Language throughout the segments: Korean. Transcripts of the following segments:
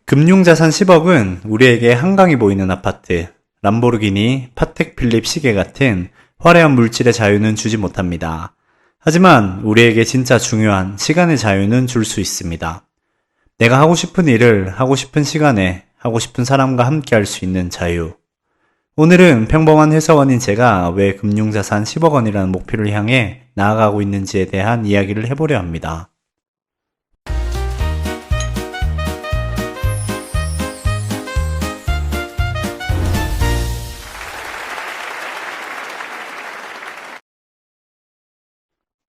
금융자산 10억은 우리에게 한강이 보이는 아파트, 람보르기니, 파텍 필립 시계 같은 화려한 물질의 자유는 주지 못합니다. 하지만 우리에게 진짜 중요한 시간의 자유는 줄 수 있습니다. 내가 하고 싶은 일을 하고 싶은 시간에 하고 싶은 사람과 함께 할 수 있는 자유. 오늘은 평범한 회사원인 제가 왜 금융자산 10억 원이라는 목표를 향해 나아가고 있는지에 대한 이야기를 해보려 합니다.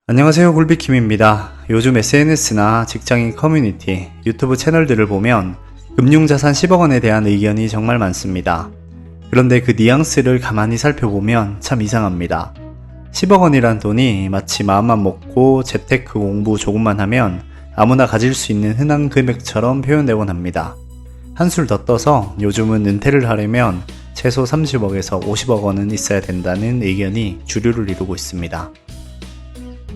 안녕하세요, 굴비킴입니다. 요즘 SNS나 직장인 커뮤니티, 유튜브 채널들을 보면 금융자산 10억 원에 대한 의견이 정말 많습니다. 그런데 그 뉘앙스를 가만히 살펴보면 참 이상합니다. 10억 원이란 돈이 마치 마음만 먹고 재테크 공부 조금만 하면 아무나 가질 수 있는 흔한 금액처럼 표현되곤 합니다. 한술 더 떠서 요즘은 은퇴를 하려면 최소 30억에서 50억 원은 있어야 된다는 의견이 주류를 이루고 있습니다.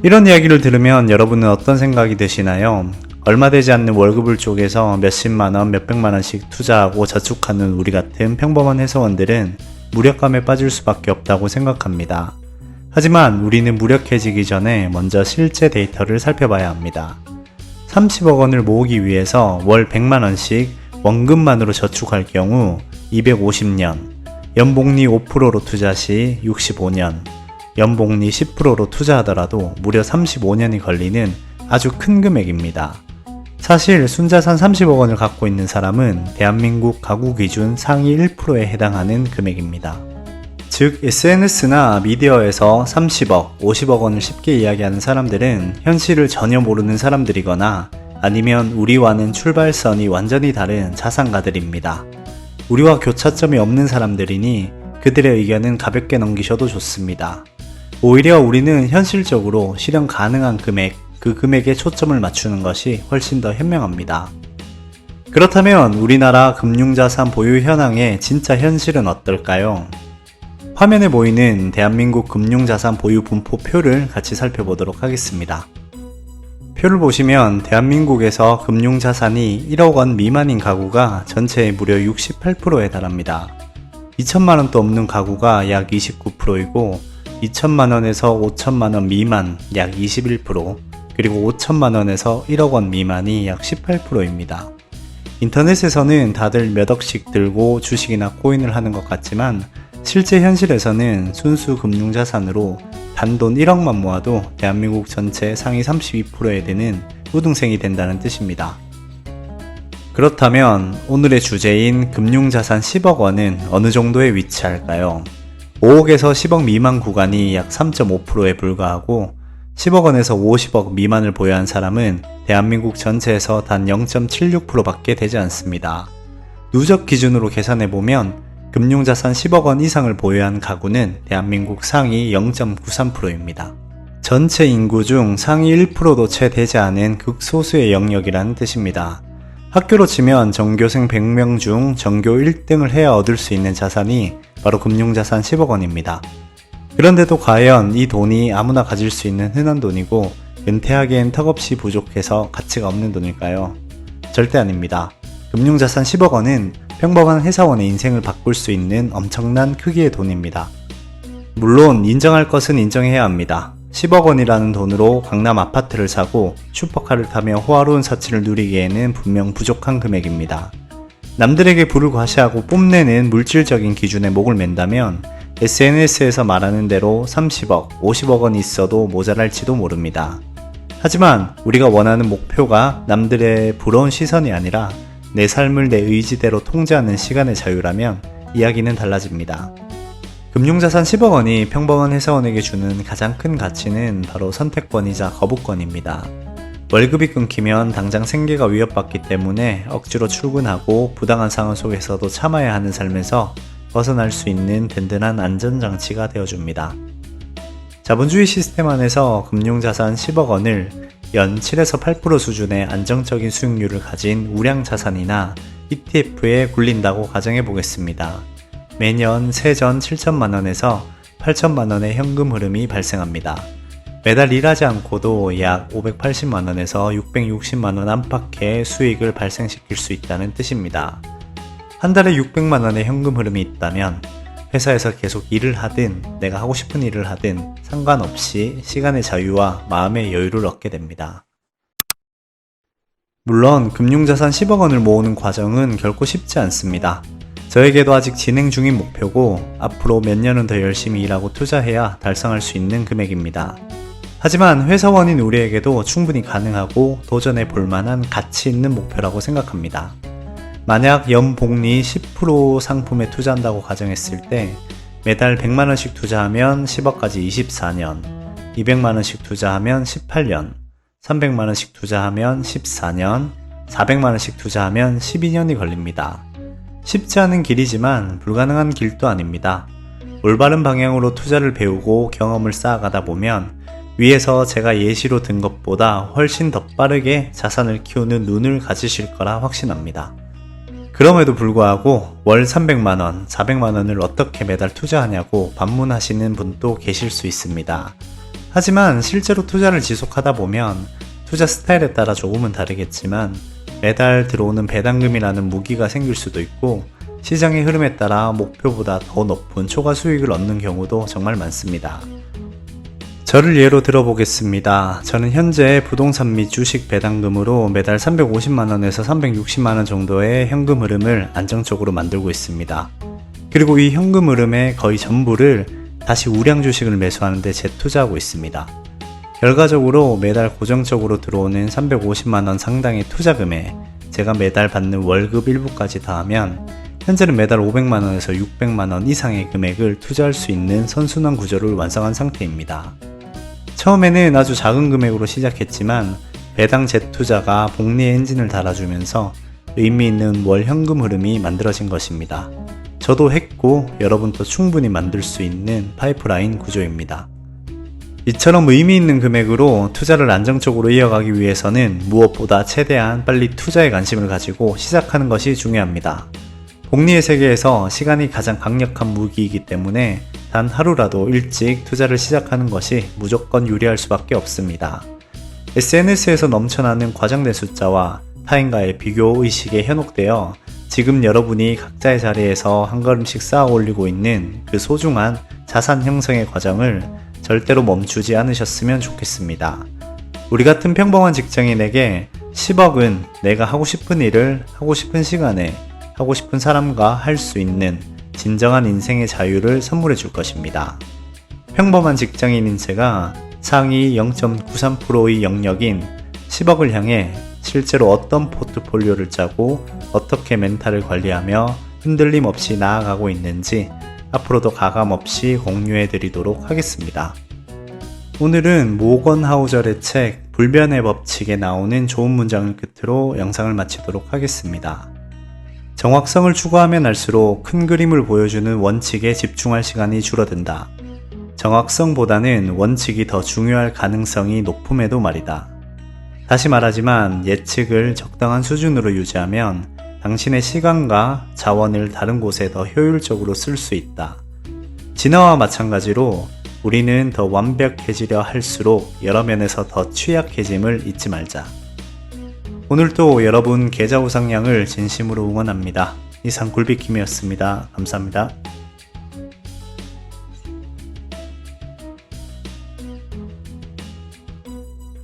이런 이야기를 들으면 여러분은 어떤 생각이 드시나요? 얼마 되지 않는 월급을 쪼개서 몇십만원, 몇백만원씩 투자하고 저축하는 우리 같은 평범한 회사원들은 무력감에 빠질 수밖에 없다고 생각합니다. 하지만 우리는 무력해지기 전에 먼저 실제 데이터를 살펴봐야 합니다. 30억 원을 모으기 위해서 월 100만원씩 원금만으로 저축할 경우 250년, 연복리 5%로 투자 시 65년, 연복리 10%로 투자하더라도 무려 35년이 걸리는 아주 큰 금액입니다. 사실 순자산 30억 원을 갖고 있는 사람은 대한민국 가구 기준 상위 1%에 해당하는 금액입니다. 즉 SNS나 미디어에서 30억, 50억 원을 쉽게 이야기하는 사람들은 현실을 전혀 모르는 사람들이거나 아니면 우리와는 출발선이 완전히 다른 자산가들입니다. 우리와 교차점이 없는 사람들이니 그들의 의견은 가볍게 넘기셔도 좋습니다. 오히려 우리는 현실적으로 실현 가능한 금액, 그 금액에 초점을 맞추는 것이 훨씬 더 현명합니다. 그렇다면 우리나라 금융자산 보유 현황의 진짜 현실은 어떨까요? 화면에 보이는 대한민국 금융자산 보유 분포표를 같이 살펴보도록 하겠습니다. 표를 보시면 대한민국에서 금융자산이 1억 원 미만인 가구가 전체의 무려 68%에 달합니다. 2천만원도 없는 가구가 약 29%이고 2천만원에서 5천만원 미만 약 21%, 그리고 5천만원에서 1억 원 미만이 약 18%입니다. 인터넷에서는 다들 몇 억씩 들고 주식이나 코인을 하는 것 같지만 실제 현실에서는 순수 금융자산으로 단돈 1억만 모아도 대한민국 전체 상위 32%에 드는 우등생이 된다는 뜻입니다. 그렇다면 오늘의 주제인 금융자산 10억 원은 어느 정도에 위치할까요? 5억에서 10억 미만 구간이 약 3.5%에 불과하고 10억 원에서 50억 미만을 보유한 사람은 대한민국 전체에서 단 0.76% 밖에 되지 않습니다. 누적 기준으로 계산해보면 금융자산 10억 원 이상을 보유한 가구는 대한민국 상위 0.93%입니다. 전체 인구 중 상위 1%도 채 되지 않은 극소수의 영역이라는 뜻입니다. 학교로 치면 전교생 100명 중 전교 1등을 해야 얻을 수 있는 자산이 바로 금융자산 10억 원입니다. 그런데도 과연 이 돈이 아무나 가질 수 있는 흔한 돈이고 은퇴하기엔 턱없이 부족해서 가치가 없는 돈일까요? 절대 아닙니다. 금융자산 10억 원은 평범한 회사원의 인생을 바꿀 수 있는 엄청난 크기의 돈입니다. 물론 인정할 것은 인정해야 합니다. 10억 원이라는 돈으로 강남 아파트를 사고 슈퍼카를 타며 호화로운 사치를 누리기에는 분명 부족한 금액입니다. 남들에게 부를 과시하고 뽐내는 물질적인 기준에 목을 맨다면 SNS에서 말하는 대로 30억, 50억 원이 있어도 모자랄지도 모릅니다. 하지만 우리가 원하는 목표가 남들의 부러운 시선이 아니라 내 삶을 내 의지대로 통제하는 시간의 자유라면 이야기는 달라집니다. 금융자산 10억 원이 평범한 회사원에게 주는 가장 큰 가치는 바로 선택권이자 거부권입니다. 월급이 끊기면 당장 생계가 위협받기 때문에 억지로 출근하고 부당한 상황 속에서도 참아야 하는 삶에서 벗어날 수 있는 든든한 안전장치가 되어줍니다. 자본주의 시스템 안에서 금융자산 10억 원을 연 7에서 8% 수준의 안정적인 수익률을 가진 우량자산이나 ETF에 굴린다고 가정해 보겠습니다. 매년 세전 7천만원에서 8천만원의 현금 흐름이 발생합니다. 매달 일하지 않고도 약 580만원에서 660만원 안팎의 수익을 발생시킬 수 있다는 뜻입니다. 한 달에 600만원의 현금 흐름이 있다면 회사에서 계속 일을 하든 내가 하고 싶은 일을 하든 상관없이 시간의 자유와 마음의 여유를 얻게 됩니다. 물론 금융자산 10억 원을 모으는 과정은 결코 쉽지 않습니다. 저에게도 아직 진행 중인 목표고 앞으로 몇 년은 더 열심히 일하고 투자해야 달성할 수 있는 금액입니다. 하지만 회사원인 우리에게도 충분히 가능하고 도전해 볼 만한 가치 있는 목표라고 생각합니다. 만약 연복리 10% 상품에 투자한다고 가정했을 때 매달 100만원씩 투자하면 10억까지 24년, 200만원씩 투자하면 18년, 300만원씩 투자하면 14년, 400만원씩 투자하면 12년이 걸립니다. 쉽지 않은 길이지만 불가능한 길도 아닙니다. 올바른 방향으로 투자를 배우고 경험을 쌓아가다 보면 위에서 제가 예시로 든 것보다 훨씬 더 빠르게 자산을 키우는 눈을 가지실 거라 확신합니다. 그럼에도 불구하고 월 300만원, 400만원을 어떻게 매달 투자하냐고 반문하시는 분도 계실 수 있습니다. 하지만 실제로 투자를 지속하다 보면 투자 스타일에 따라 조금은 다르겠지만 매달 들어오는 배당금이라는 무기가 생길 수도 있고 시장의 흐름에 따라 목표보다 더 높은 초과 수익을 얻는 경우도 정말 많습니다. 저를 예로 들어보겠습니다. 저는 현재 부동산 및 주식 배당금으로 매달 350만원에서 360만원 정도의 현금 흐름을 안정적으로 만들고 있습니다. 그리고 이 현금 흐름의 거의 전부를 다시 우량 주식을 매수하는 데 재투자하고 있습니다. 결과적으로 매달 고정적으로 들어오는 350만원 상당의 투자금에 제가 매달 받는 월급 일부까지 더하면 현재는 매달 500만원에서 600만원 이상의 금액을 투자할 수 있는 선순환 구조를 완성한 상태입니다. 처음에는 아주 작은 금액으로 시작했지만 배당 재투자가 복리의 엔진을 달아주면서 의미 있는 월 현금 흐름이 만들어진 것입니다. 저도 했고 여러분도 충분히 만들 수 있는 파이프라인 구조입니다. 이처럼 의미 있는 금액으로 투자를 안정적으로 이어가기 위해서는 무엇보다 최대한 빨리 투자에 관심을 가지고 시작하는 것이 중요합니다. 복리의 세계에서 시간이 가장 강력한 무기이기 때문에 단 하루라도 일찍 투자를 시작하는 것이 무조건 유리할 수밖에 없습니다. SNS에서 넘쳐나는 과장된 숫자와 타인과의 비교 의식에 현혹되어 지금 여러분이 각자의 자리에서 한 걸음씩 쌓아 올리고 있는 그 소중한 자산 형성의 과정을 절대로 멈추지 않으셨으면 좋겠습니다. 우리 같은 평범한 직장인에게 10억은 내가 하고 싶은 일을 하고 싶은 시간에 하고 싶은 사람과 할 수 있는 진정한 인생의 자유를 선물해 줄 것입니다. 평범한 직장인인 제가 상위 0.93%의 영역인 10억을 향해 실제로 어떤 포트폴리오를 짜고 어떻게 멘탈을 관리하며 흔들림 없이 나아가고 있는지 앞으로도 가감없이 공유해 드리도록 하겠습니다. 오늘은 모건 하우절의 책 불변의 법칙에 나오는 좋은 문장을 끝으로 영상을 마치도록 하겠습니다. 정확성을 추구하면 할수록 큰 그림을 보여주는 원칙에 집중할 시간이 줄어든다. 정확성보다는 원칙이 더 중요할 가능성이 높음에도 말이다. 다시 말하지만 예측을 적당한 수준으로 유지하면 당신의 시간과 자원을 다른 곳에 더 효율적으로 쓸 수 있다. 진화와 마찬가지로 우리는 더 완벽해지려 할수록 여러 면에서 더 취약해짐을 잊지 말자. 오늘도 여러분 계좌 우상향을 진심으로 응원합니다. 이상 굴비킴이었습니다. 감사합니다.